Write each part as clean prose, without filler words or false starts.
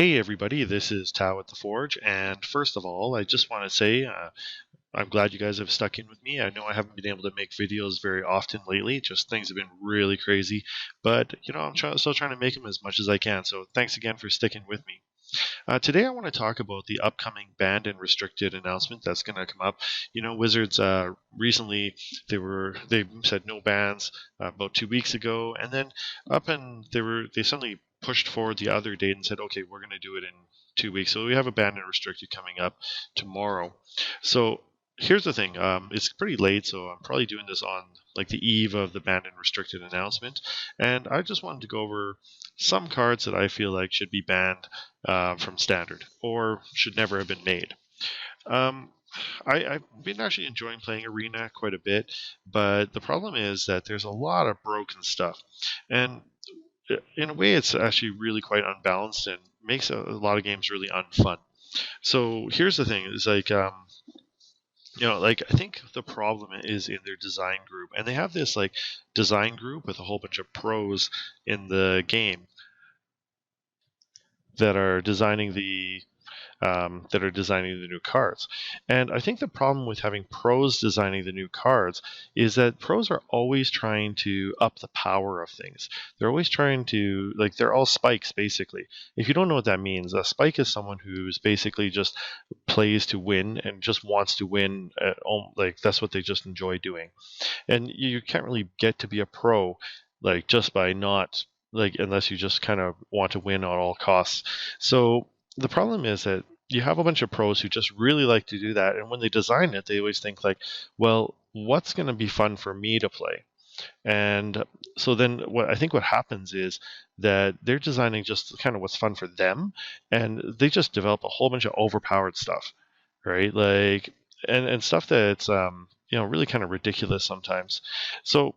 Hey everybody, this is Tao at the Forge, and first of all, I just want to say I'm glad you guys have stuck in with me. I know I haven't been able to make videos very often lately, just things have been really crazy, but still trying to make them as much as I can, so thanks again for sticking with me. Today I want to talk about the upcoming banned and restricted announcement that's going to come up. Wizards recently they said no bans about 2 weeks ago, and then they suddenly pushed forward the other date and said, okay, we're going to do it in 2 weeks. So we have a banned and restricted coming up tomorrow. So here's the thing. It's pretty late, so I'm probably doing this on like the eve of the banned and restricted announcement, and I just wanted to go over some cards that I feel like should be banned from standard or should never have been made. Um, I've been actually enjoying playing Arena quite a bit, but the problem is that there's a lot of broken stuff. And in a way, it's actually really quite unbalanced and makes a lot of games really unfun. So here's the thing: is like I think the problem is in their design group, and they have this like design group with a whole bunch of pros in the game that are designing the new cards. And I think the problem with having pros designing the new cards is that pros are always trying to up the power of things. They're always trying to, like, they're all spikes basically. If you don't know what that means, a spike is someone who's basically just plays to win and just wants to win. Like that's what they just enjoy doing. And you can't really get to be a pro like just by not like unless you just kind of want to win at all costs. So the problem is that you have a bunch of pros who just really like to do that, and when they design it, they always think like, well, what's going to be fun for me to play? And so then what happens is that they're designing just kind of what's fun for them, and they just develop a whole bunch of overpowered stuff, right? Like and stuff that's really kind of ridiculous sometimes. So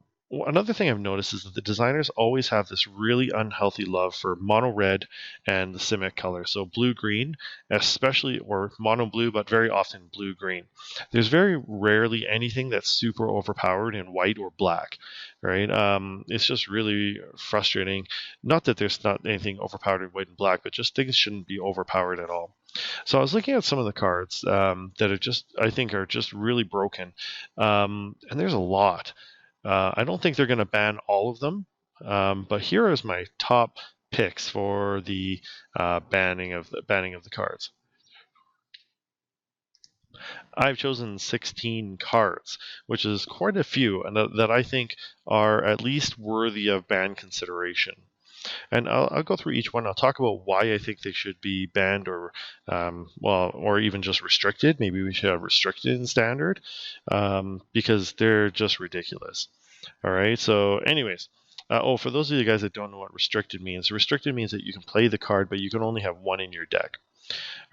another thing I've noticed is that the designers always have this really unhealthy love for mono red and the Simic color. So blue green, especially, or mono blue, but very often blue green. There's very rarely anything that's super overpowered in white or black, right? It's just really frustrating. Not that there's not anything overpowered in white and black, but just things shouldn't be overpowered at all. So I was looking at some of the cards that I think are just really broken, and there's a lot. I don't think they're going to ban all of them, but here is my top picks for the banning of the cards. I've chosen 16 cards, which is quite a few, and that I think are at least worthy of ban consideration. And I'll go through each one. I'll talk about why I think they should be banned or even just restricted. Maybe we should have restricted in standard because they're just ridiculous. All right. So, anyways, for those of you guys that don't know what restricted means that you can play the card, but you can only have one in your deck.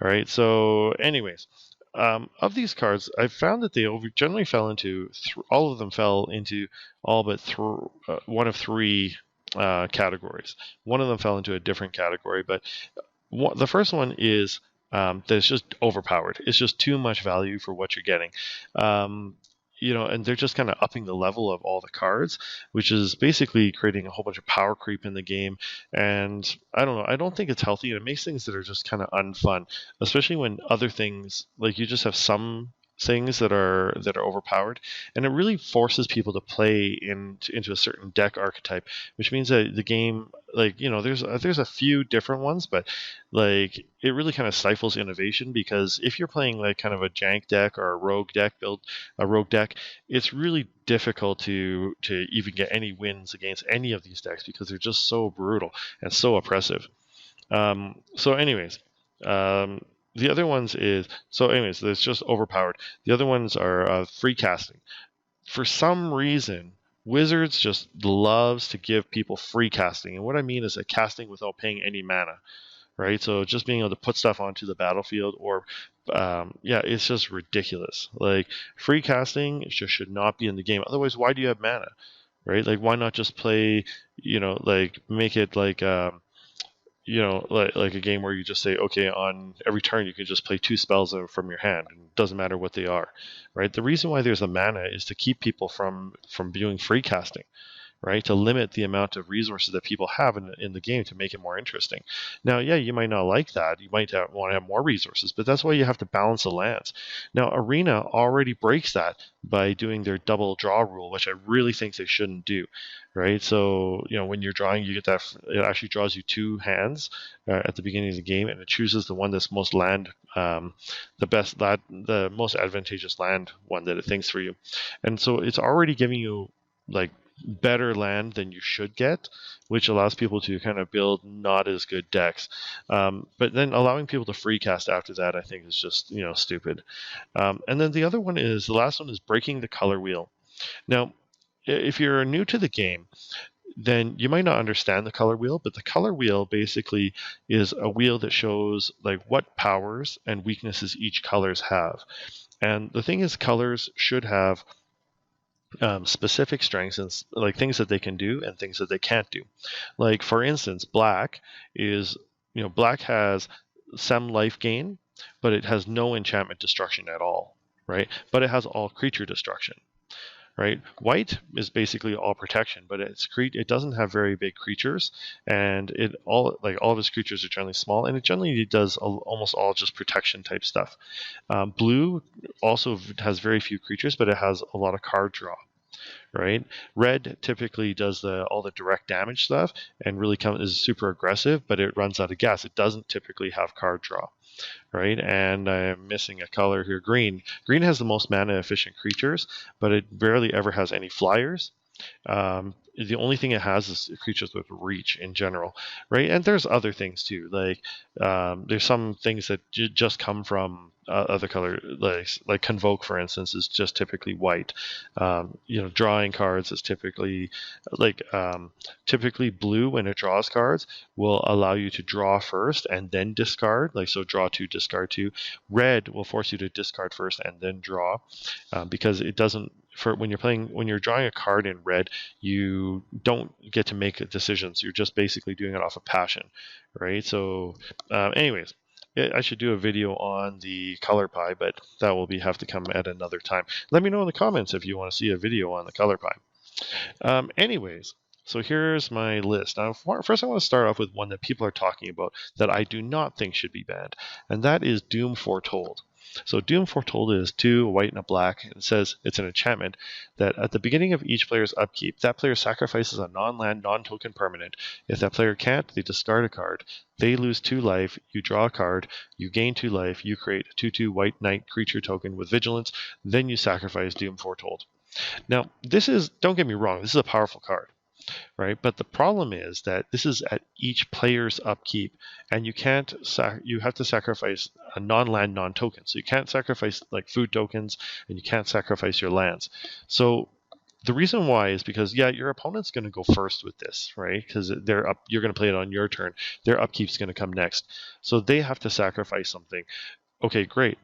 All right. So, anyways, of these cards, I found that they generally fell into all of them fell into all but one of three categories. One of them fell into a different category, but the first one is that it's just overpowered. It's just too much value for what you're getting. And they're just kind of upping the level of all the cards, which is basically creating a whole bunch of power creep in the game. And I don't know, I don't think it's healthy, and it makes things that are just kind of unfun, especially when other things, like you just have some things that are overpowered, and it really forces people to play into a certain deck archetype, which means that the game, like, there's a few different ones, but like it really kind of stifles innovation, because if you're playing like kind of a jank deck or a rogue deck, it's really difficult to even get any wins against any of these decks because they're just so brutal and so oppressive. So anyways, the other ones is so anyways, it's just overpowered. The other ones are free casting. For some reason, Wizards just loves to give people free casting, and what I mean is a casting without paying any mana, right? So just being able to put stuff onto the battlefield, or it's just ridiculous. Like, free casting just should not be in the game. Otherwise, why do you have mana, right? Like, why not just play, like make it like like a game where you just say, okay, on every turn you can just play two spells from your hand, and it doesn't matter what they are, right? The reason why there's a mana is to keep people from doing free casting, right? To limit the amount of resources that people have in the game to make it more interesting. Now, yeah, you might not like that. You might want to have more resources, but that's why you have to balance the lands. Now, Arena already breaks that by doing their double draw rule, which I really think they shouldn't do, right? So, when you're drawing, you get that it actually draws you two hands at the beginning of the game, and it chooses the one that's most land, the most advantageous land one that it thinks for you, and so it's already giving you like better land than you should get, which allows people to kind of build not as good decks. But then allowing people to free cast after that, I think, is just stupid. And then the last one is breaking the color wheel. Now, if you're new to the game, then you might not understand the color wheel, but the color wheel basically is a wheel that shows like what powers and weaknesses each colors have. And the thing is, colors should have specific strengths and like things that they can do and things that they can't do. Like for instance, black has some life gain, but it has no enchantment destruction at all, right? But it has all creature destruction, right? White is basically all protection, but it doesn't have very big creatures, and all of its creatures are generally small, and it generally does almost all just protection type stuff. Blue also has very few creatures, but it has a lot of card draw. Right, red typically does all the direct damage stuff and really is super aggressive, but it runs out of gas. It doesn't typically have card draw. Right, and I'm missing a color here. Green has the most mana efficient creatures, but it barely ever has any flyers. The only thing it has is creatures with reach in general, right? And there's other things too, like there's some things that just come from other color, like Convoke, for instance, is just typically white. Drawing cards is typically typically blue. When it draws cards, will allow you to draw first and then discard. So draw two, discard two. Red will force you to discard first and then draw, because it doesn't. When you're drawing a card in red, you don't get to make decisions. You're just basically doing it off of passion, right? So, anyways, I should do a video on the color pie, but that will have to come at another time. Let me know in the comments if you want to see a video on the color pie. Anyways, so here's my list. Now, first I want to start off with one that people are talking about that I do not think should be banned, and that is Doom Foretold. So Doom Foretold is 2, a white and a black. It says it's an enchantment that at the beginning of each player's upkeep, that player sacrifices a non-land, non-token permanent. If that player can't, they discard a card. They lose 2 life, you draw a card, you gain 2 life, you create a 2/2 white knight creature token with vigilance, then you sacrifice Doom Foretold. Now, don't get me wrong, this is a powerful card, right? But the problem is that this is at each player's upkeep, and you have to sacrifice a non-land, non-token. So you can't sacrifice like food tokens, and you can't sacrifice your lands. So the reason why is because, your opponent's going to go first with this, right? Because you're going to play it on your turn. Their upkeep's going to come next. So they have to sacrifice something. Okay, great.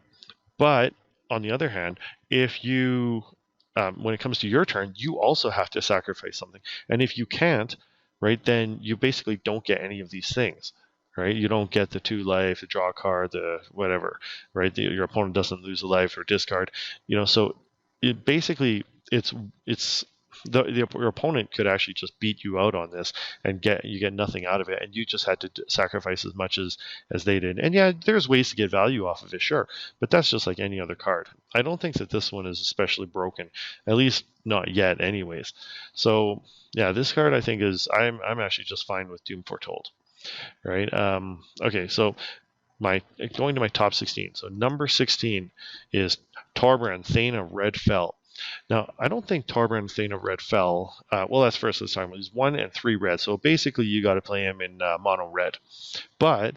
But on the other hand, if you when it comes to your turn, you also have to sacrifice something. And if you can't, right, then you basically don't get any of these things, right? You don't get the 2 life, the draw card, the whatever, right? Your opponent doesn't lose a life or discard, so it basically your opponent could actually just beat you out on this and you get nothing out of it, and you just had to sacrifice as much as they did. And there's ways to get value off of it, sure, but that's just like any other card. I don't think that this one is especially broken, at least not yet anyways. So this card I think I'm actually just fine with Doom Foretold, right? Okay, so going to my top 16. So number 16 is Torbrand, Thane of Red Fell. Now, I don't think Torbrand, Thane of Red Fell, that's first this time. He's 1 and 3 red, so basically you got to play him in mono red. But,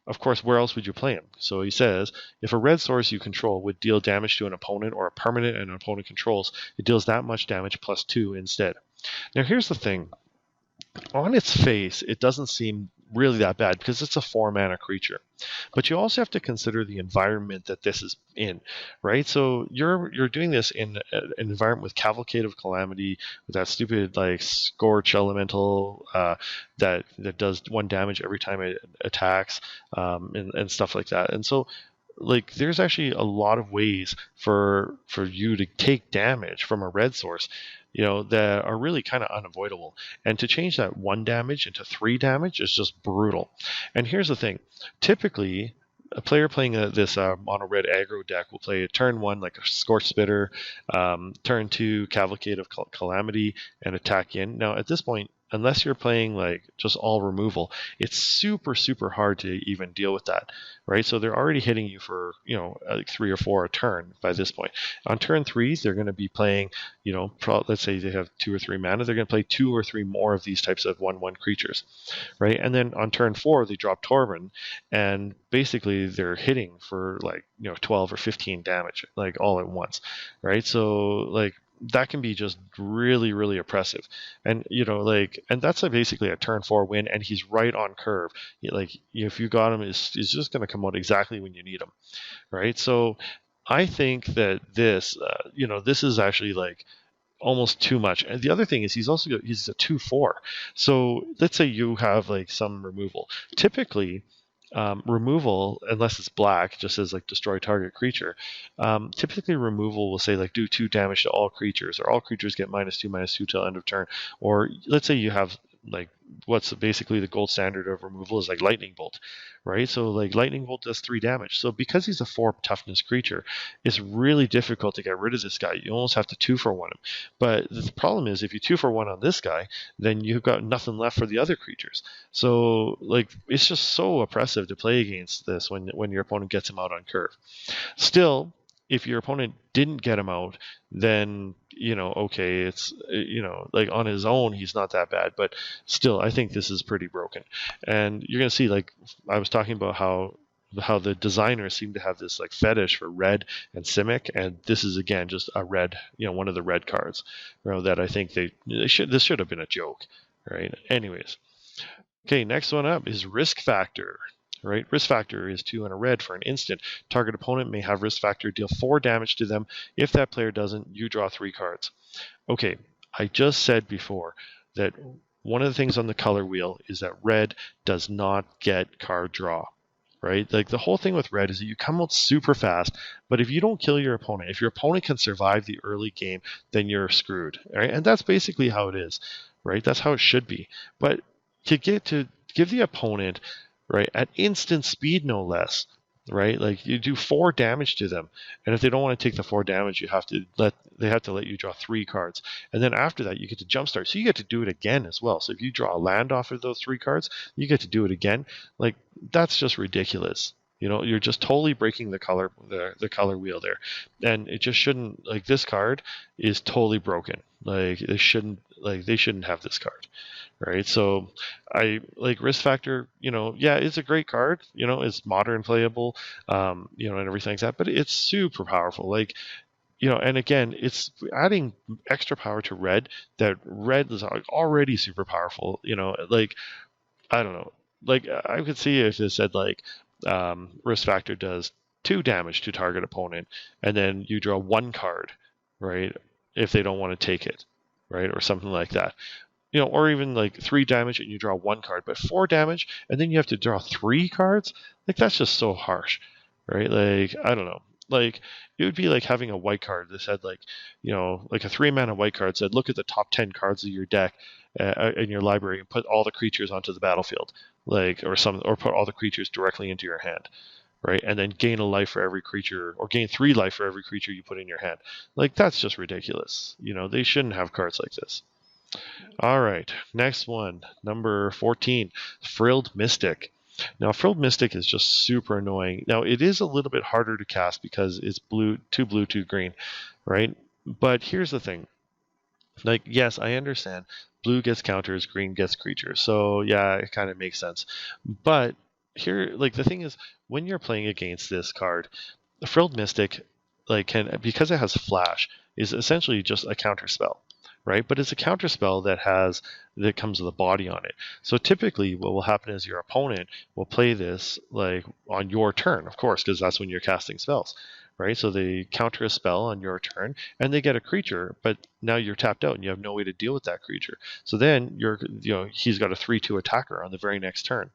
of course, where else would you play him? So he says, if a red source you control would deal damage to an opponent or a permanent an opponent controls, it deals that much damage plus 2 instead. Now, here's the thing. On its face, it doesn't seem really that bad because it's a 4-mana creature. But you also have to consider the environment that this is in, right? So you're doing this in an environment with Cavalcade of Calamity, with that stupid like Scorch Elemental that does 1 damage every time it attacks, and stuff like that. And so there's actually a lot of ways for you to take damage from a red source. that are really kind of unavoidable. And to change that 1 damage into 3 damage is just brutal. And here's the thing: typically, a player playing this mono red aggro deck will play a turn 1 like a Scorch Spitter, turn 2 Cavalcade of Calamity, and attack in. Now, at this point, unless you're playing like just all removal, it's super hard to even deal with that, right? So they're already hitting you for like 3 or 4 a turn by this point. On turn 3s, they're going to be playing, let's say they have 2 or 3 mana, they're going to play 2 or 3 more of these types of 1/1 creatures, right? And then on turn 4, they drop Torben, and basically they're hitting for like 12 or 15 damage like all at once, right? So like that can be just really oppressive. And and that's basically a turn 4 win, and he's right on curve. Like if you got him, is just going to come out exactly when you need him, right? So I think that this is actually like almost too much. And the other thing is he's a 2/4. So let's say you have like some removal. Typically, removal, unless it's black, just says like destroy target creature. Typically, removal will say like do 2 damage to all creatures, or all creatures get -2/-2 till end of turn. Or let's say you have like what's basically the gold standard of removal is like lightning bolt, right? So like lightning bolt does 3 damage. So because he's a 4 toughness creature, it's really difficult to get rid of this guy. You almost have to 2-for-1 him. But the problem is if you 2-for-1 on this guy, then you've got nothing left for the other creatures. So like it's just so oppressive to play against this when your opponent gets him out on curve. Still, if your opponent didn't get him out, then okay, it's like on his own he's not that bad, but still I think this is pretty broken. And you're gonna see, like I was talking about how the designers seem to have this like fetish for red and Simic, and this is again just a red, one of the red cards, that I think this should have been a joke, right? Anyways, okay, next one up is Risk Factor. Right, Risk Factor is 2 and a red for an instant. Target opponent may have Risk Factor deal 4 damage to them. If that player doesn't, you draw 3 cards. Okay, I just said before that one of the things on the color wheel is that red does not get card draw. Right? Like the whole thing with red is that you come out super fast, but if you don't kill your opponent, if your opponent can survive the early game, then you're screwed. Right? And that's basically how it is. Right? That's how it should be. But to give the opponent, right, at instant speed, no less, right? Like you do 4 damage to them, and if they don't want to take the 4 damage, they have to let you draw 3 cards, and then after that you get to jumpstart, so you get to do it again as well. So if you draw a land off of those 3 cards, you get to do it again. Like that's just ridiculous. You're just totally breaking the color wheel there, and it just shouldn't. Like this card is totally broken. Like they shouldn't have this card. Right, so I like Risk Factor. Yeah, it's a great card. It's modern playable, and everything like that. But it's super powerful. Like, and again, it's adding extra power to red. That red is already super powerful. Like I don't know. Like I could see if it said like Risk Factor does 2 damage to target opponent, and then you draw 1 card, right? If they don't want to take it, right, or something like that. Or even like 3 damage and you draw 1 card, but 4 damage and then you have to draw 3 cards. Like that's just so harsh, right? Like I don't know. Like it would be like having a white card that said like, like a 3-mana white card said, look at the top 10 cards of your deck in your library and put all the creatures onto the battlefield, like or put all the creatures directly into your hand, right? And then gain a life for every creature, or gain 3 life for every creature you put in your hand. Like that's just ridiculous. They shouldn't have cards like this. All right, next one, number 14, Frilled Mystic. Now, Frilled Mystic is just super annoying. Now, it is a little bit harder to cast because it's blue, 2 green, right? But here's the thing. Like, yes, I understand. Blue gets counters, green gets creatures. So, yeah, it kind of makes sense. But here, like, the thing is, when you're playing against this card, the Frilled Mystic, like, because it has Flash, is essentially just a counter spell. Right, but it's a counter spell that comes with a body on it. So typically, what will happen is your opponent will play this like on your turn, of course, because that's when you're casting spells, right? So they counter a spell on your turn, and they get a creature, but now you're tapped out, and you have no way to deal with that creature. So then he's got a 3/2 attacker on the very next turn,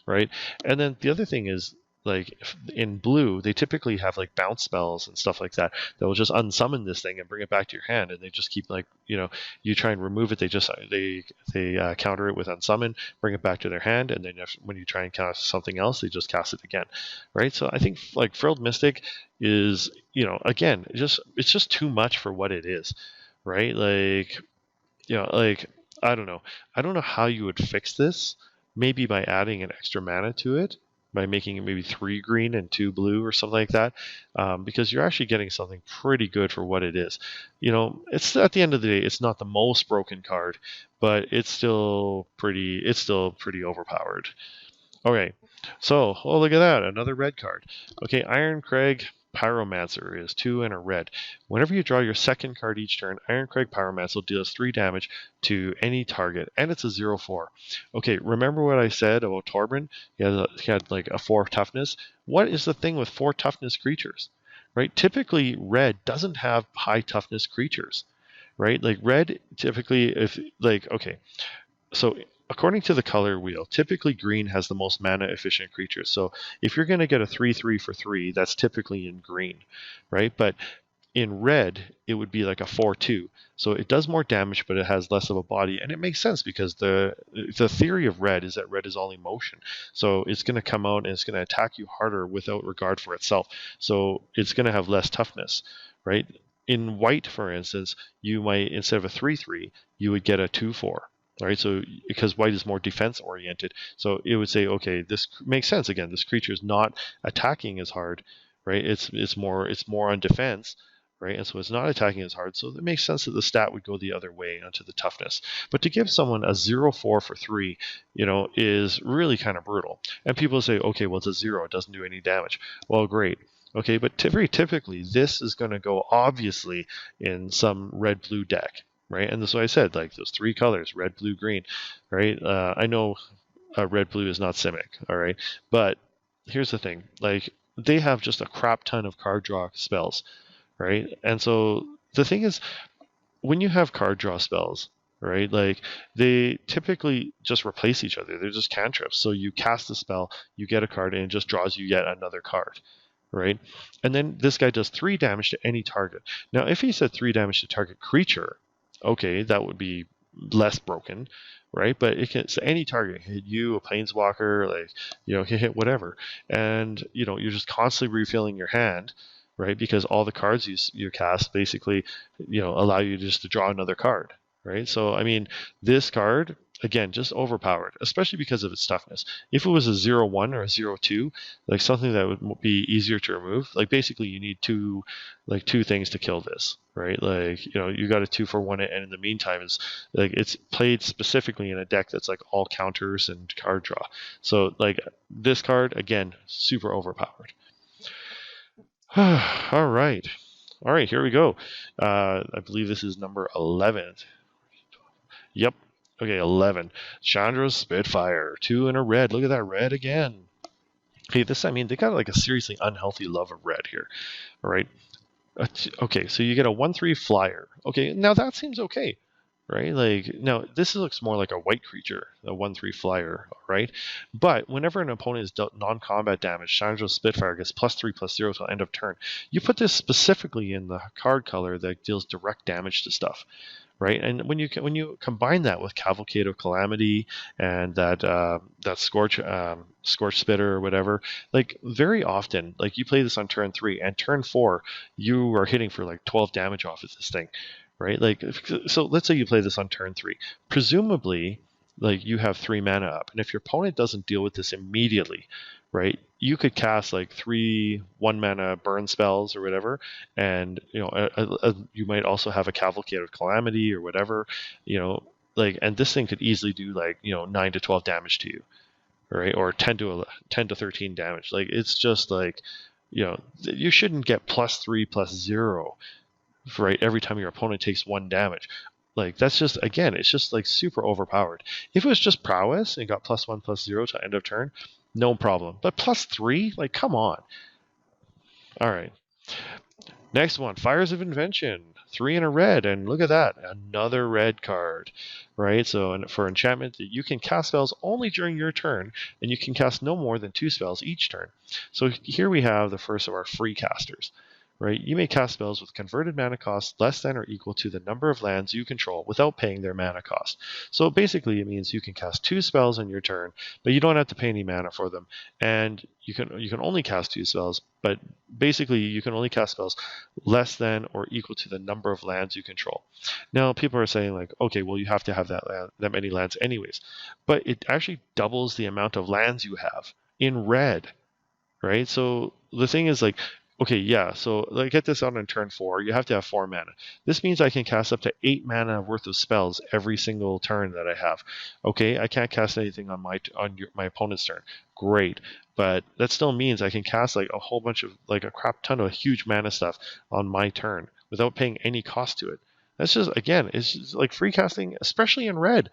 right? And then the other thing is, like in blue, they typically have like bounce spells and stuff like that that will just unsummon this thing and bring it back to your hand, and they just keep like you try and remove it, they counter it with unsummon, bring it back to their hand, and then when you try and cast something else, they just cast it again, right? So I think like Frilled Mystic is again it's just too much for what it is, right? Like I don't know how you would fix this. Maybe by adding an extra mana to it, by making it maybe 3 green and 2 blue or something like that, because you're actually getting something pretty good for what it is. It's at the end of the day, it's not the most broken card, but it's still pretty overpowered. Okay, so look at that, another red card. Okay, Iron Crag Pyromancer is 2 and a red. Whenever you draw your second card each turn, Iron Crag Pyromancer deals 3 damage to any target, and it's a 0/4. Okay, remember what I said about Torben? He had like a 4 toughness. What is the thing with 4 toughness creatures? Right? Typically, red doesn't have high toughness creatures. Right? Like red typically, if like okay, so according to the color wheel, typically green has the most mana efficient creatures. So if you're going to get a 3/3 for 3, that's typically in green, right? But in red, it would be like a 4/2. So it does more damage, but it has less of a body, and it makes sense because the theory of red is that red is all emotion. So it's going to come out and it's going to attack you harder without regard for itself. So it's going to have less toughness, right? In white, for instance, you might, instead of a 3/3, you would get a 2/4. Right, so because white is more defense oriented, so it would say, okay, this makes sense. Again, this creature is not attacking as hard, right? It's more on defense, right? And so it's not attacking as hard. So it makes sense that the stat would go the other way onto the toughness. But to give someone a 0/4 for 3, is really kind of brutal. And people say, okay, well, it's a 0, it doesn't do any damage. Well, great. Okay, but very typically, this is going to go obviously in some red-blue deck, right? And that's what I said, like those 3 colors, red, blue, green, right? I know red, blue is not Simic, all right? But here's the thing, like they have just a crap ton of card draw spells, right? And so the thing is, when you have card draw spells, right, like they typically just replace each other. They're just cantrips. So you cast a spell, you get a card, and it just draws you yet another card, right? And then this guy does 3 damage to any target. Now, if he said 3 damage to target creature, okay, that would be less broken, right? But it can, so any target, hit you, a planeswalker, like can hit whatever, and you're just constantly refilling your hand, right? Because all the cards you cast basically allow you just to draw another card, right? So I mean, this card again just overpowered, especially because of its toughness. If it was a 0/1 or a 0/2, like something that would be easier to remove, like basically you need two things to kill this, right? Like you got a 2/1, and in the meantime is like it's played specifically in a deck that's like all counters and card draw. So like this card again, super overpowered. All right. All right, here we go. I believe this is number 11. Yep. Okay, 11. Chandra's Spitfire. 2 in a red. Look at that red again. Hey, I mean, they got like a seriously unhealthy love of red here. All right. Okay, so you get a 1/3 flyer. Okay, now that seems okay, right? Like, now this looks more like a white creature, a 1/3 flyer, right? But whenever an opponent is dealt non-combat damage, Chandra's Spitfire gets +3/+0 till end of turn. You put this specifically in the card color that deals direct damage to stuff, right? And when you combine that with Cavalcade of Calamity and that Scorch Spitter or whatever, like very often, like you play this on turn 3 and turn 4, you are hitting for like 12 damage off of this thing, right? Like, so let's say you play this on turn 3, presumably like you have 3 mana up, and if your opponent doesn't deal with this immediately, right, you could cast like 3 1-mana burn spells or whatever, and you might also have a Cavalcade of Calamity or whatever, like, and this thing could easily do like 9 to 12 damage to you, right, or 10 to 13 damage. Like it's just like you shouldn't get +3/+0, right, every time your opponent takes 1 damage. Like that's just, again, it's just like super overpowered. If it was just prowess and got +1/+0 to end of turn, no problem. But +3, like come on. All right. Next one, Fires of Invention. 3 in a red, and look at that, another red card, right? So for enchantment, you can cast spells only during your turn, and you can cast no more than 2 spells each turn. So here we have the first of our free casters. Right? You may cast spells with converted mana cost less than or equal to the number of lands you control without paying their mana cost. So basically, it means you can cast 2 spells in your turn, but you don't have to pay any mana for them, and you can only cast 2 spells. But basically, you can only cast spells less than or equal to the number of lands you control. Now, people are saying like, okay, well, you have to have that many lands anyways, but it actually doubles the amount of lands you have in red, right? So the thing is like, okay, yeah, so like get this out on turn 4, you have to have 4 mana. This means I can cast up to 8 mana worth of spells every single turn that I have. Okay, I can't cast anything on my opponent's turn. Great, but that still means I can cast like a whole bunch of like a crap ton of huge mana stuff on my turn without paying any cost to it. That's just again, it's just like free casting, especially in red.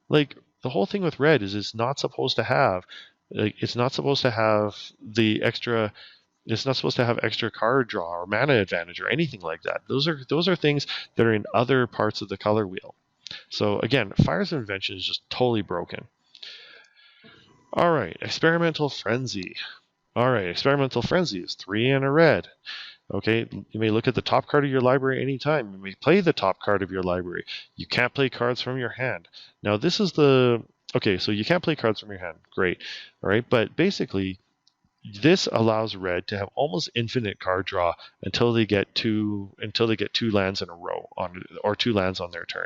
Like the whole thing with red is it's not supposed to have it's not supposed to have the extra it's not supposed to have extra card draw or mana advantage or anything like that. Those are things that are in other parts of the color wheel. So again, Fires of Invention is just totally broken. All right, Experimental Frenzy. All right, Experimental Frenzy is 3 and a red. Okay, you may look at the top card of your library anytime. You may play the top card of your library. You can't play cards from your hand. Now this is okay, so you can't play cards from your hand. Great. All right, but basically this allows red to have almost infinite card draw until they get two lands in a row or 2 lands on their turn,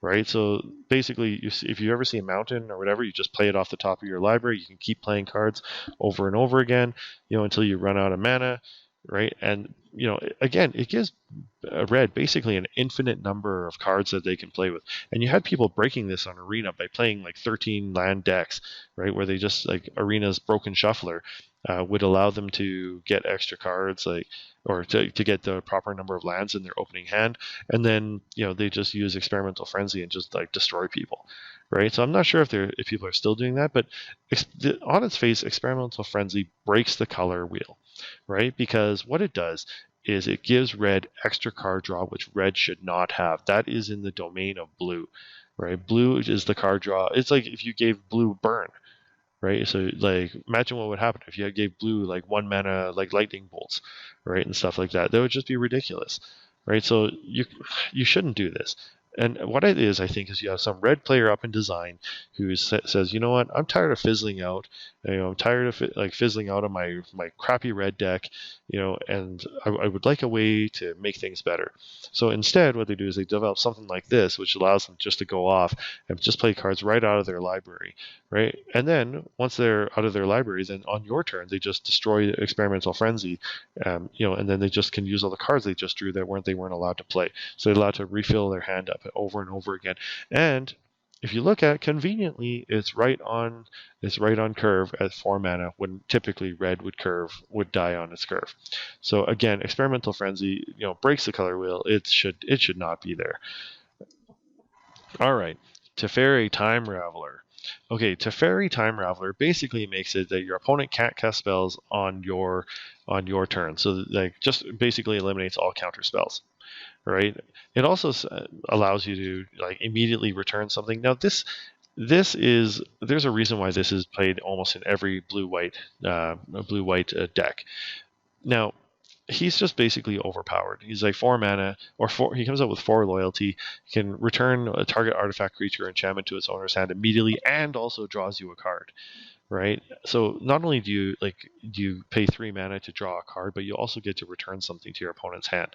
right? So basically, if you ever see a mountain or whatever, you just play it off the top of your library. You can keep playing cards over and over again, until you run out of mana, right? And again, it gives red basically an infinite number of cards that they can play with. And you had people breaking this on Arena by playing like 13 land decks, right? Where they just like Arena's Broken Shuffler would allow them to get extra cards, like or to get the proper number of lands in their opening hand, and then they just use Experimental Frenzy and just like destroy people, right? So I'm not sure if people are still doing that, but on its face, Experimental Frenzy breaks the color wheel, right? Because what it does is it gives red extra card draw, which red should not have. That is in the domain of blue, right? Blue is the card draw. It's like if you gave blue burn, right? So like imagine what would happen if you gave blue like 1 mana like lightning bolts, right, and stuff like that. That would just be ridiculous, right? So you shouldn't do this. And what it is, I think, is you have some red player up in design who says, you know what, I'm tired of fizzling out. I'm tired of fizzling out on my crappy red deck, and I would like a way to make things better. So instead, what they do is they develop something like this, which allows them just to go off and just play cards right out of their library, right? And then once they're out of their library, then on your turn, they just destroy Experimental Frenzy, and then they just can use all the cards they just drew that they weren't allowed to play. So they're allowed to refill their hand up over and over again. And if you look at it, conveniently, it's right on curve at 4 mana when typically red would die on its curve. So again, Experimental Frenzy, breaks the color wheel. It should not be there. All right, Teferi Time Raveler. Okay, Teferi Time Raveler basically makes it that your opponent can't cast spells on your turn. So like just basically eliminates all counter spells, right? It also allows you to like immediately return something. Now there's a reason why this is played almost in every blue-white deck. Now he's just basically overpowered. He's like 4 mana, he comes out with 4 loyalty. He can return a target artifact, creature, enchantment to its owner's hand immediately, and also draws you a card, right? So not only do you pay 3 mana to draw a card, but you also get to return something to your opponent's hand,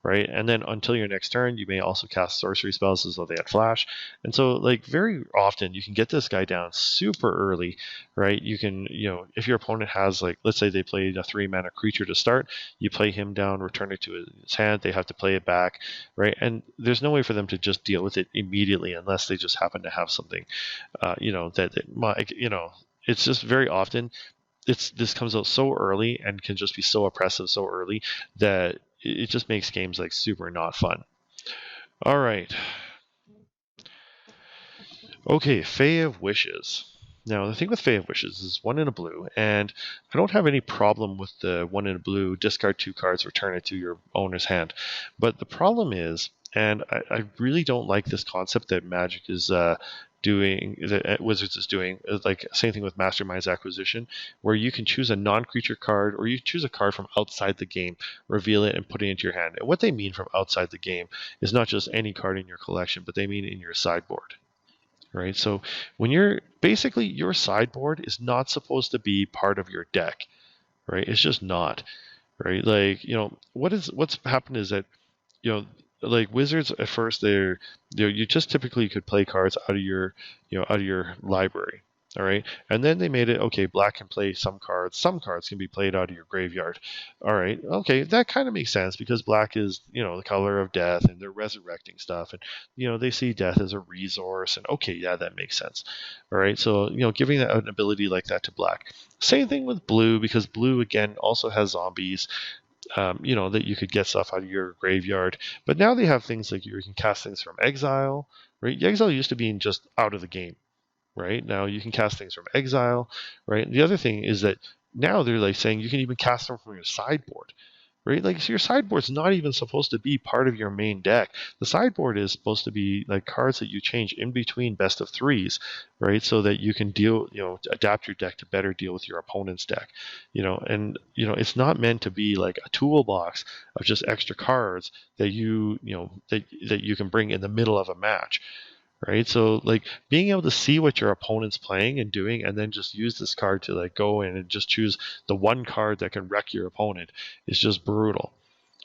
right? And then until your next turn, you may also cast sorcery spells as though they had flash. And so like very often you can get this guy down super early, right? You can, if your opponent has like, let's say they played a 3 mana creature to start, you play him down, return it to his hand, they have to play it back, right? And there's no way for them to just deal with it immediately unless they just happen to have something, it's just very often this comes out so early and can just be so oppressive so early that it just makes games like super not fun. All right. Okay, Fae of Wishes. Now, the thing with Fey of Wishes is one in a blue, and I don't have any problem with the one in a blue, discard 2 cards, return it to your owner's hand. But the problem is, and I really don't like this concept that Magic is doing, that Wizards is doing, like same thing with Mastermind's Acquisition, where you can choose a non-creature card, or you choose a card from outside the game, reveal it, and put it into your hand. And what they mean from outside the game is not just any card in your collection, but they mean in your sideboard. Right? So when you're basically, your sideboard is not supposed to be part of your deck, right? It's just not, right? Like, what's happened is that, you know, like Wizards at first, you just typically could play cards out of your, out of your library. All right. And then they made it okay, black can play some cards. Some cards can be played out of your graveyard. All right. Okay. That kind of makes sense because black is, the color of death and they're resurrecting stuff. And, they see death as a resource. And okay, yeah, that makes sense. All right. So, giving that an ability like that to black. Same thing with blue because blue, again, also has zombies. That you could get stuff out of your graveyard. But now they have things like you can cast things from exile, right? Exile used to be just out of the game, right? Now you can cast things from exile, right? And the other thing is that now they're like saying you can even cast them from your sideboard, right? Like, so your sideboard's not even supposed to be part of your main deck. The sideboard is supposed to be like cards that you change in between best of threes, right? So that you can adapt your deck to better deal with your opponent's deck, it's not meant to be like a toolbox of just extra cards that that you can bring in the middle of a match. Right. So like being able to see what your opponent's playing and doing, and then just use this card to like go in and just choose the one card that can wreck your opponent is just brutal.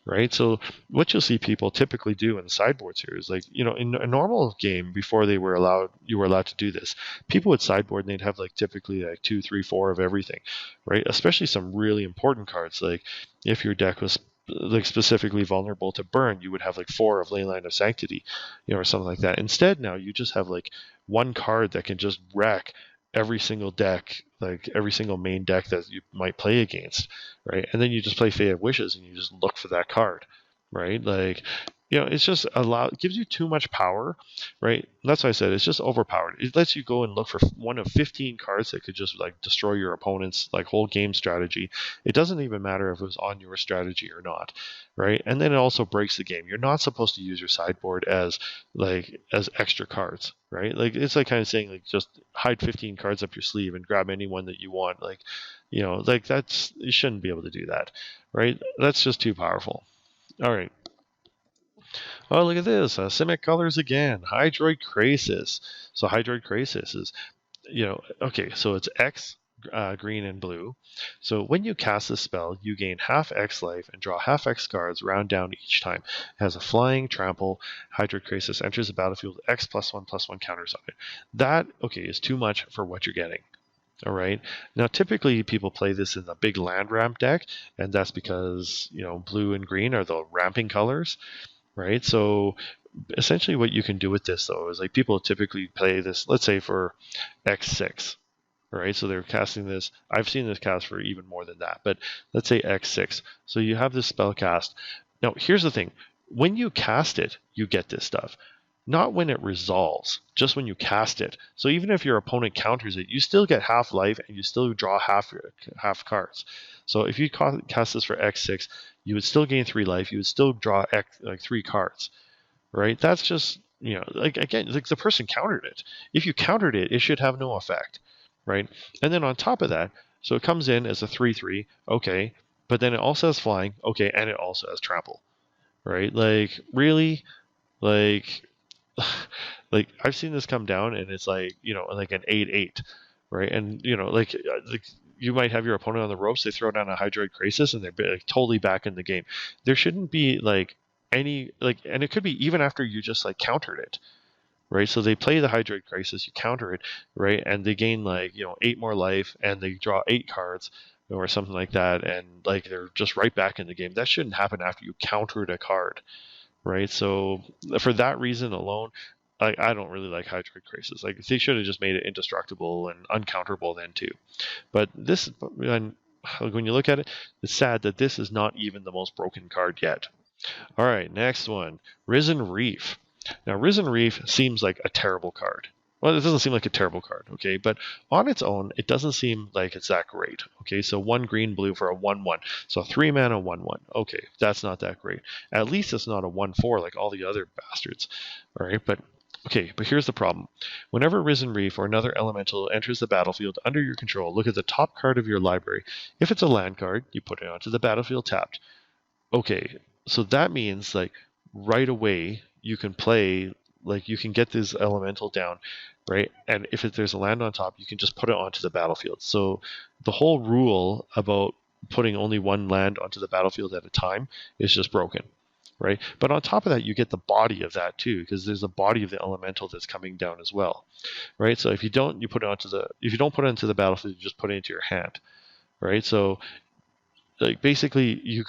Right. So what you'll see people typically do in the sideboards here is like, in a normal game before you were allowed to do this, people would sideboard and they'd have like typically like 2, 3, 4 of everything, right? Especially some really important cards. Like if your deck was like specifically vulnerable to burn, you would have like 4 of Leyline of Sanctity, or something like that. Instead, now you just have like one card that can just wreck every single deck, like every single main deck that you might play against, right? And then you just play Fate of Wishes and you just look for that card, right? Like, it's just it gives you too much power, right? That's why I said it's just overpowered. It lets you go and look for one of 15 cards that could just like destroy your opponent's like whole game strategy. It doesn't even matter if it was on your strategy or not, right? And then it also breaks the game. You're not supposed to use your sideboard as extra cards, right? Like it's like kind of saying like just hide 15 cards up your sleeve and grab any one that you want. Like, like you shouldn't be able to do that, right? That's just too powerful. All right. Oh, look at this. Simic colors again. Hydroid Krasis. So Hydroid Krasis is, okay, so it's X, green and blue. So when you cast this spell, you gain half X life and draw half X cards round down each time. It has a flying trample. Hydroid Krasis enters the battlefield with X +1/+1 counters on it. That, okay, is too much for what you're getting. All right. Now, typically people play this in the big land ramp deck, and that's because, blue and green are the ramping colors, right? So essentially what you can do with this though is like people typically play this, let's say for X6, right? So they're casting this. I've seen this cast for even more than that, but let's say X6. So you have this spell cast. Now, here's the thing. When you cast it, you get this stuff. Not when it resolves, just when you cast it. So even if your opponent counters it, you still get half life and you still draw half cards. So if you cast this for X6, you would still gain 3 life. You would still draw 3 cards, right? That's just, like again, like the person countered it. If you countered it, it should have no effect, right? And then on top of that, so it comes in as a 3/3, okay, but then it also has flying, okay, and it also has trample, right? Like really, like like I've seen this come down and it's like, like an 8/8, right? And like you might have your opponent on the ropes, they throw down a Hydroid Krasis and they're like totally back in the game. There shouldn't be like any like, and it could be even after you just like countered it, right? So they play the Hydroid Krasis, you counter it, right? And they gain like 8 more life and they draw 8 cards or something like that, and like they're just right back in the game. That shouldn't happen after you countered a card, right? So for that reason alone, I don't really like Hydroid Krasis. Like they should have just made it indestructible and uncounterable then too. But this, when you look at it, it's sad that this is not even the most broken card yet. All right, next one, Risen Reef. Now, Risen Reef seems like a terrible card. Well, it doesn't seem like a terrible card, okay? But on its own, it doesn't seem like it's that great, okay? So 1 green blue for a 1/1. So 3 mana 1/1. Okay, that's not that great. At least it's not a 1/4 like all the other bastards, all right? But okay, but here's the problem. Whenever Risen Reef or another elemental enters the battlefield under your control, look at the top card of your library. If it's a land card, you put it onto the battlefield tapped. Okay, so that means like right away you can play, like you can get this elemental down, right? And if there's a land on top, you can just put it onto the battlefield. So the whole rule about putting only one land onto the battlefield at a time is just broken, right? But on top of that, you get the body of that too, because there's a body of the elemental that's coming down as well, right? So if you don't, if you don't put it into the battlefield, you just put it into your hand, right? So like basically you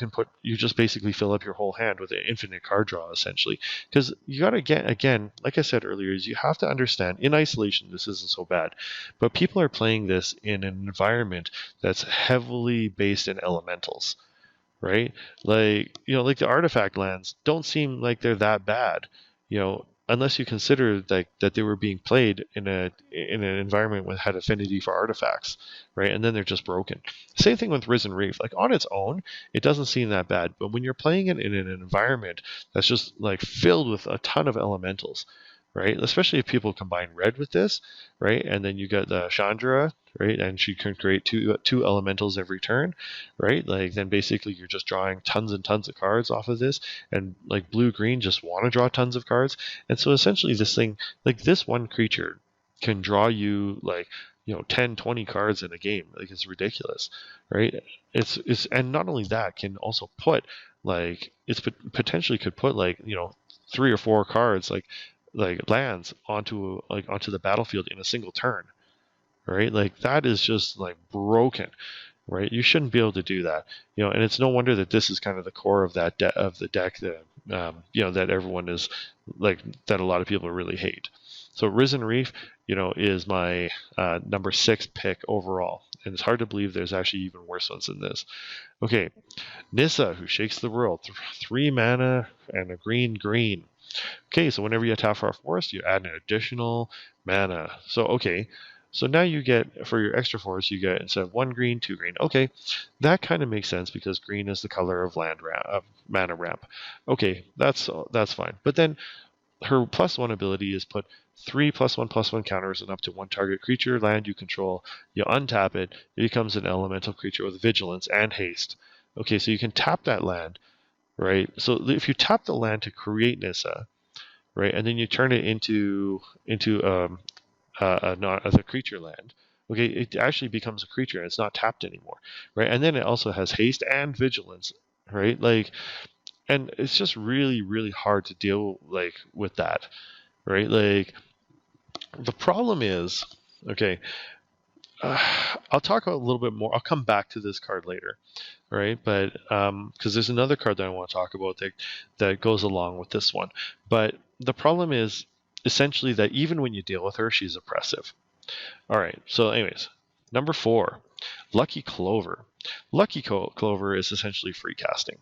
just basically fill up your whole hand with an infinite card draw essentially, because you got to get, again, like I said earlier, is you have to understand in isolation this isn't so bad, but people are playing this in an environment that's heavily based in elementals, right? Like, like the artifact lands don't seem like they're that bad, unless you consider that they were being played in an environment that had affinity for artifacts, right? And then they're just broken. Same thing with Risen Reef. Like on its own, it doesn't seem that bad, but when you're playing it in an environment that's just like filled with a ton of elementals, right? Especially if people combine red with this, right? And then you got the Chandra, right? And she can create two elementals every turn, right? Like then basically you're just drawing tons and tons of cards off of this, and like blue green just want to draw tons of cards, and so essentially this thing, like this one creature, can draw you like 10, 20 cards in a game. Like it's ridiculous, right? It's and not only that, can also put like it's potentially could put like 3 or 4 cards like lands onto the battlefield in a single turn, right? Like that is just like broken, right? You shouldn't be able to do that, and it's no wonder that this is kind of the core of that of the deck that that everyone is like, that a lot of people really hate. So Risen Reef, is my number 6 pick overall, and it's hard to believe there's actually even worse ones than this. Okay, Nissa, who shakes the world, 3 mana and a green. Okay, so whenever you tap for a forest, you add an additional mana. So okay, so now you get, for your extra forest, you get, instead of 1 green, 2 green. Okay, that kind of makes sense because green is the color of mana ramp. Okay, that's fine. But then her +1 ability is put 3 +1/+1 counters on up to 1 target creature land you control. You untap it, it becomes an elemental creature with vigilance and haste. Okay, so you can tap that land, right? So if you tap the land to create Nissa, right, and then you turn it into not as a creature land, okay, it actually becomes a creature and it's not tapped anymore, right? And then it also has haste and vigilance, right? Like, and it's just really, really hard to deal like with that, right? Like the problem is, okay, I'll talk a little bit more. I'll come back to this card later, right? But because there's another card that I want to talk about that goes along with this one. But the problem is essentially that even when you deal with her, she's oppressive. All right. So, anyways, number 4, Lucky Clover. Lucky Clover is essentially free casting,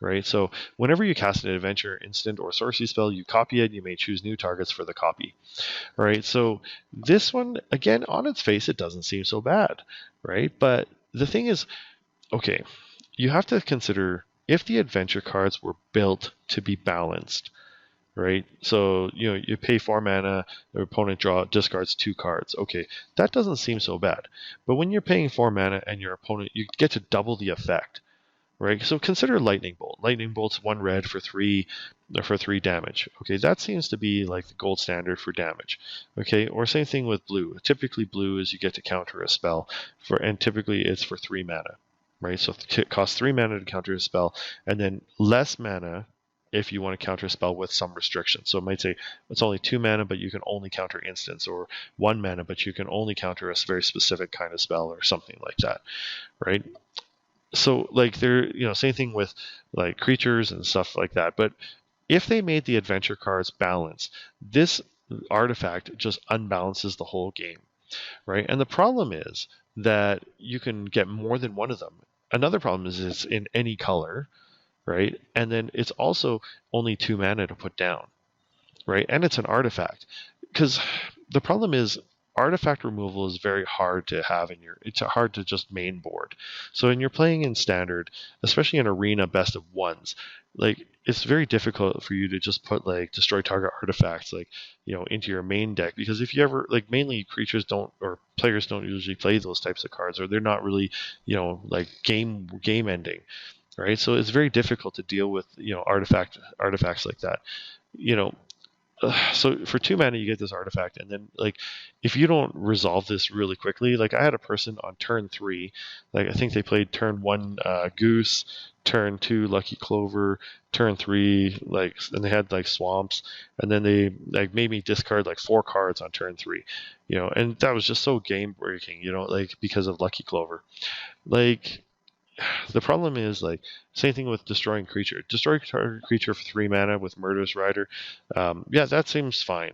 right? So whenever you cast an adventure, instant, or sorcery spell, you copy it. You may choose new targets for the copy. All right. So this one, again, on its face, it doesn't seem so bad, right? But the thing is, okay, you have to consider if the adventure cards were built to be balanced, right? So you pay 4 mana, your opponent discards 2 cards. Okay, that doesn't seem so bad. But when you're paying 4 mana and your opponent, you get to double the effect, right? So consider Lightning Bolt. Lightning Bolt's 1 red for 3 damage. Okay, that seems to be like the gold standard for damage. Okay, or same thing with blue. Typically blue is you get to counter a spell and typically it's for 3 mana, right? So it costs 3 mana to counter a spell, and then less mana if you want to counter a spell with some restriction. So it might say it's only 2 mana, but you can only counter instants, or 1 mana, but you can only counter a very specific kind of spell, or something like that, right? So like same thing with like creatures and stuff like that. But if they made the adventure cards balanced, this artifact just unbalances the whole game, right? And the problem is that you can get more than one of them. Another problem is it's in any color, right? And then it's also only 2 mana to put down, right? And it's an artifact. Because the problem is artifact removal is very hard to have in your. It's hard to just main board. So when you're playing in standard, especially in arena best of ones, like it's very difficult for you to just put like destroy target artifacts like into your main deck, because if you ever like mainly creatures don't or players don't usually play those types of cards, or they're not really like game ending, right? So it's very difficult to deal with artifacts like that. You know, so for 2 mana you get this artifact, and then like if you don't resolve this really quickly, like I had a person on turn 3, like I think they played turn 1 Goose, turn 2 Lucky Clover, turn 3 like, and they had like swamps, and then they like made me discard like 4 cards on turn 3, and that was just so game breaking, like because of Lucky Clover. Like the problem is like same thing with destroying creature. Destroy target creature for 3 mana with Murderous Rider. Yeah, that seems fine,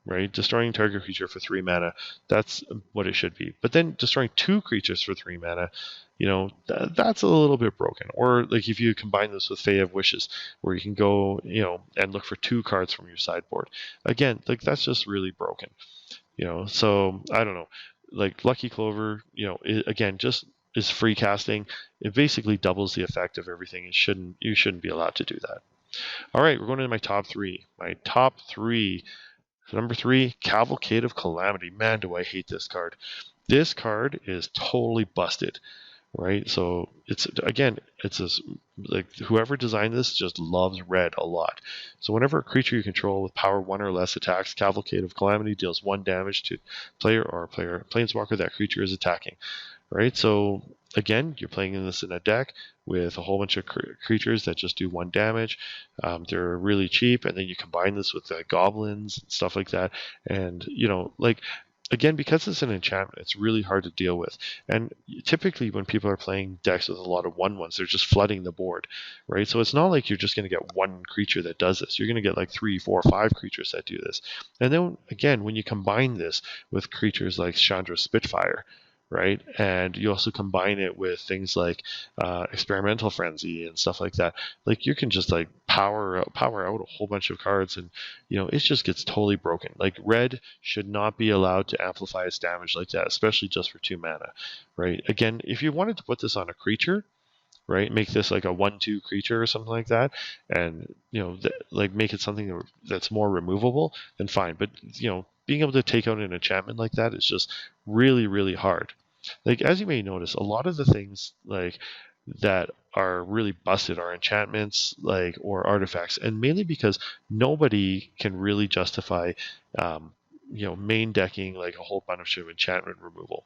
right? Destroying target creature for 3 mana, that's what it should be. But then destroying 2 creatures for 3 mana, that's a little bit broken. Or like if you combine this with Fae of Wishes, where you can go, and look for 2 cards from your sideboard. Again, like that's just really broken. So I don't know. Like Lucky Clover, again, just is free casting. It basically doubles the effect of everything. You shouldn't be allowed to do that. All right, we're going to my top 3. My top 3. So number 3, Cavalcade of Calamity. Man, do I hate this card. This card is totally busted, right? So it's like whoever designed this just loves red a lot. So whenever a creature you control with power 1 or less attacks, Cavalcade of Calamity deals 1 damage to player or planeswalker that creature is attacking, right? So again, you're playing this in a deck with a whole bunch of creatures that just do 1 damage. They're really cheap, and then you combine this with goblins and stuff like that, and like again, because it's an enchantment, it's really hard to deal with. And typically, when people are playing decks with a lot of 1/1s, they're just flooding the board, right? So it's not like you're just going to get 1 creature that does this. You're going to get like 3, 4, 5 creatures that do this. And then again, when you combine this with creatures like Chandra Spitfire, right? And you also combine it with things like Experimental Frenzy and stuff like that. Like you can just like power out a whole bunch of cards, and it just gets totally broken. Like red should not be allowed to amplify its damage like that, especially just for 2 mana, right? Again, if you wanted to put this on a creature, right, make this like a 1/2 creature or something like that, and like make it something that's more removable, then fine. But being able to take out an enchantment like that is just really, really hard. Like as you may notice, a lot of the things like that are really busted are enchantments, like, or artifacts, and mainly because nobody can really justify main decking like a whole bunch of enchantment removal,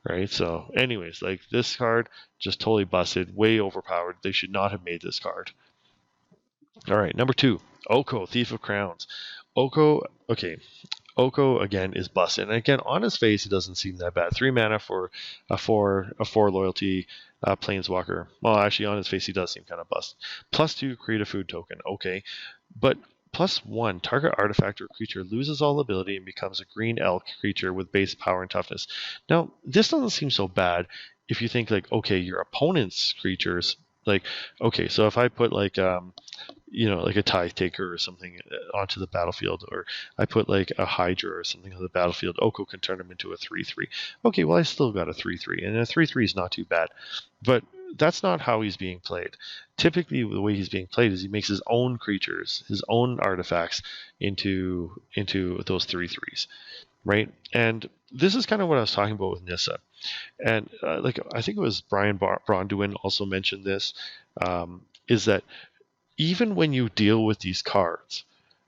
right? So anyways, like this card just totally busted, way overpowered. They should not have made this card. All right, number 2, Oko, Thief of Crowns. Oko, okay, Oko again is busted, and again on his face it doesn't seem that bad. 3 mana for a four loyalty planeswalker. Well, actually on his face he does seem kind of busted. +2, create a food token. Okay, but +1, target artifact or creature loses all ability and becomes a green elk creature with base power and toughness. Now this doesn't seem so bad if you think like, okay, your opponent's creatures, like, okay, so if I put like like a Tithe Taker or something onto the battlefield, or I put like a Hydra or something on the battlefield, Oko can turn them into a 3/3. Okay, well I still got a 3/3, and a 3/3 is not too bad, but that's not how he's being played. Typically, the way he's being played is he makes his own creatures, his own artifacts into those 3/3s, right? And this is kind of what I was talking about with Nissa, and like I think it was Brian Bronduin also mentioned this, is that even when you deal with these cards,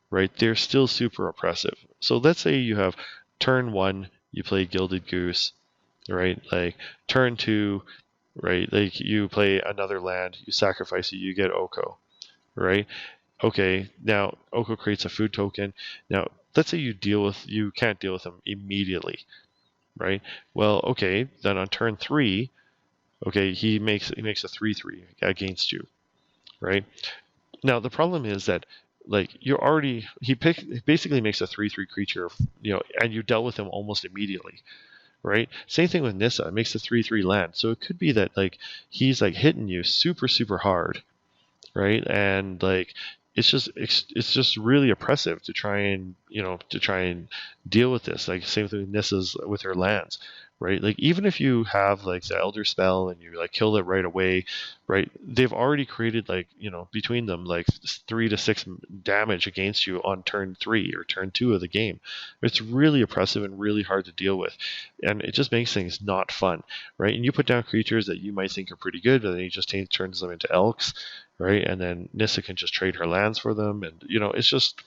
right, they're still super oppressive. So let's say you have turn 1, you play Gilded Goose, right? Like turn 2, right? Like you play another land, you sacrifice it, you get Oko, right? Okay, now Oko creates a food token. Now let's say you can't deal with him immediately, right? Well, okay, then on turn 3, okay, he makes a 3/3 against you, right? Now the problem is that like basically makes a 3/3 creature, and you dealt with him almost immediately, right? Same thing with Nissa, it makes a 3/3 land. So it could be that like he's like hitting you super super hard, right? And like it's just really oppressive to try and deal with this. Like same thing with Nissa's with her lands, right? Like even if you have like the Elder Spell and you like kill it right away, right? They've already created like between them like 3 to 6 damage against you on turn 3 or turn 2 of the game. It's really oppressive and really hard to deal with, and it just makes things not fun, right? And you put down creatures that you might think are pretty good, but then you just turns them into elks, right? And then Nissa can just trade her lands for them, and it's just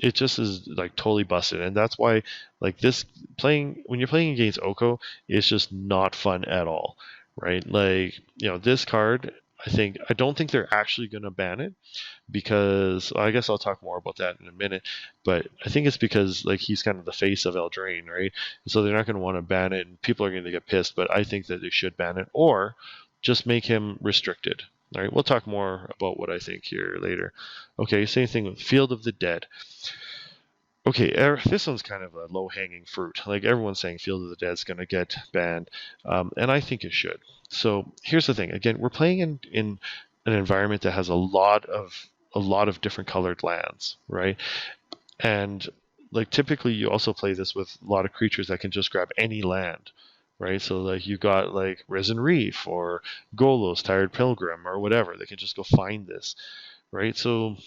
it just is like totally busted, and that's why like this playing when you're playing against Oko, it's just not fun at all, right? Like this card. I don't think they're actually going to ban it because I guess I'll talk more about that in a minute. But I think it's because like he's kind of the face of Eldraine, right? And so they're not going to want to ban it, and people are going to get pissed. But I think that they should ban it or just make him restricted. All right, we'll talk more about what I think here later. Okay, same thing with Field of the Dead. Okay, this one's kind of a low-hanging fruit. Like everyone's saying, Field of the Dead is going to get banned, and I think it should. So here's the thing. Again, we're playing in an environment that has a lot of different colored lands, right? And like typically, you also play this with a lot of creatures that can just grab any land, right? So like you got like Risen Reef or Golos, Tired Pilgrim, or whatever. They can just go find this, right? So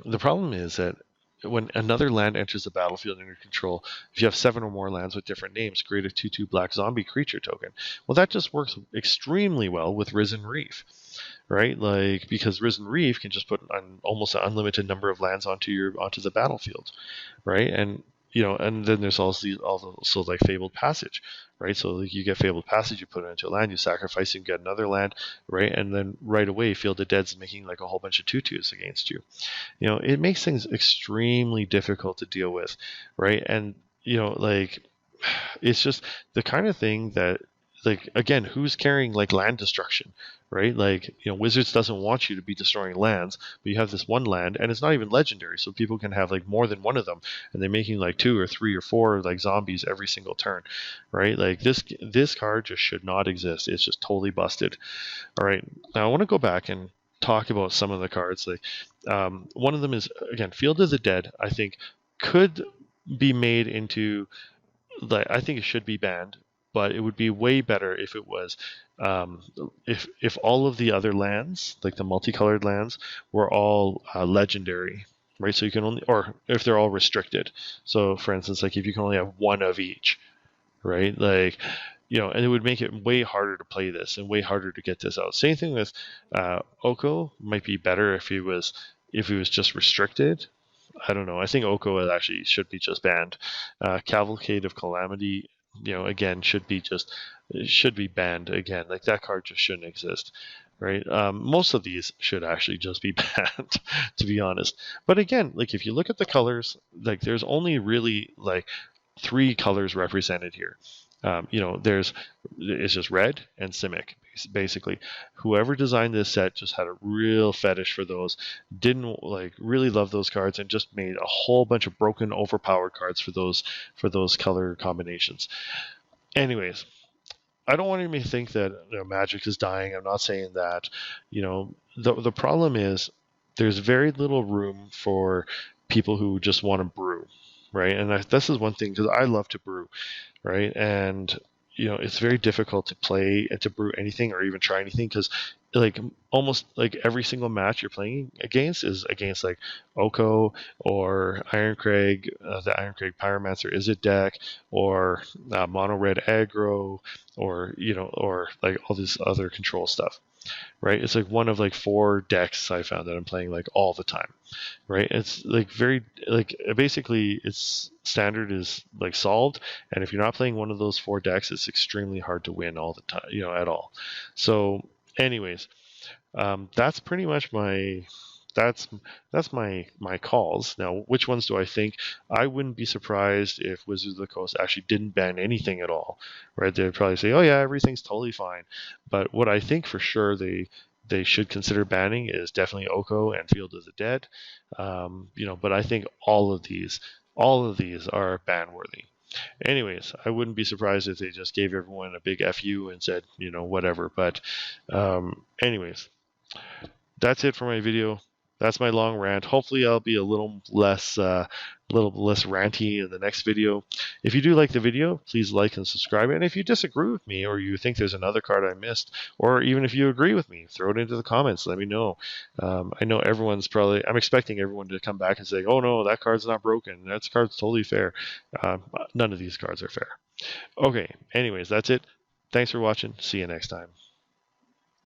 the problem is that when another land enters the battlefield under control, if you have 7 or more lands with different names, create a 2/2 black zombie creature token. Well, that just works extremely well with Risen Reef, right? Like because Risen Reef can just put almost an unlimited number of lands onto the battlefield, right? And then there's also like Fabled Passage, right? So like you get Fabled Passage, you put it into a land, you sacrifice, and get another land, right? And then right away, Field of Dead's making like a whole bunch of 2/2s against you. It makes things extremely difficult to deal with, right? And like it's just the kind of thing that like again, who's carrying like land destruction, right? Like Wizards doesn't want you to be destroying lands, but you have this one land and it's not even legendary, so people can have like more than one of them, and they're making like 2 or 3 or 4 like zombies every single turn, right? Like this card just should not exist. It's just totally busted. All right, now I want to go back and talk about some of the cards. Like one of them is again Field of the Dead. I think could be made into like I think it should be banned, but it would be way better if it was um, if all of the other lands, like the multicolored lands, were all legendary, right? So you can only, or if they're all restricted. So for instance, like if you can only have one of each, right? Like and it would make it way harder to play this and way harder to get this out. Same thing with Oko. Might be better if he was just restricted. I don't know. I think Oko actually should be just banned. Cavalcade of Calamity, again should be banned again. Like that card just shouldn't exist, right? Most of these should actually just be banned, to be honest. But again, like if you look at the colors, like there's only really like 3 colors represented here. It's just red and Simic, basically. Whoever designed this set just had a real fetish for those, didn't like really love those cards, and just made a whole bunch of broken, overpowered cards for those color combinations. Anyways, I don't want anybody to think that Magic is dying. I'm not saying that. The problem is there's very little room for people who just want to brew, right? And this is one thing because I love to brew, right? And it's very difficult to play and to brew anything or even try anything because like almost like every single match you're playing against is against like Oko or Ironcrag, the Ironcrag Pyromancer Izzet deck, or mono red aggro, or or like all this other control stuff, right? It's like one of like 4 decks I found that I'm playing like all the time, right? It's like very like basically its standard is like solved, and if you're not playing one of those 4 decks, it's extremely hard to win all the time, at all. So, anyways, that's pretty much that's my calls. Now, which ones do I think? I wouldn't be surprised if Wizards of the Coast actually didn't ban anything at all, right? They'd probably say, "Oh yeah, everything's totally fine." But what I think for sure they should consider banning is definitely Oko and Field of the Dead. But I think all of these are ban worthy. Anyways, I wouldn't be surprised if they just gave everyone a big FU and said, whatever. But anyways, that's it for my video. that's my long rant. Hopefully, I'll be a little less ranty in the next video. If you do like the video, please like and subscribe. And if you disagree with me, or you think there's another card I missed, or even if you agree with me, throw it into the comments. Let me know. I know I'm expecting everyone to come back and say, "Oh no, that card's not broken. That card's totally fair." None of these cards are fair. Okay. Anyways, that's it. Thanks for watching. See you next time.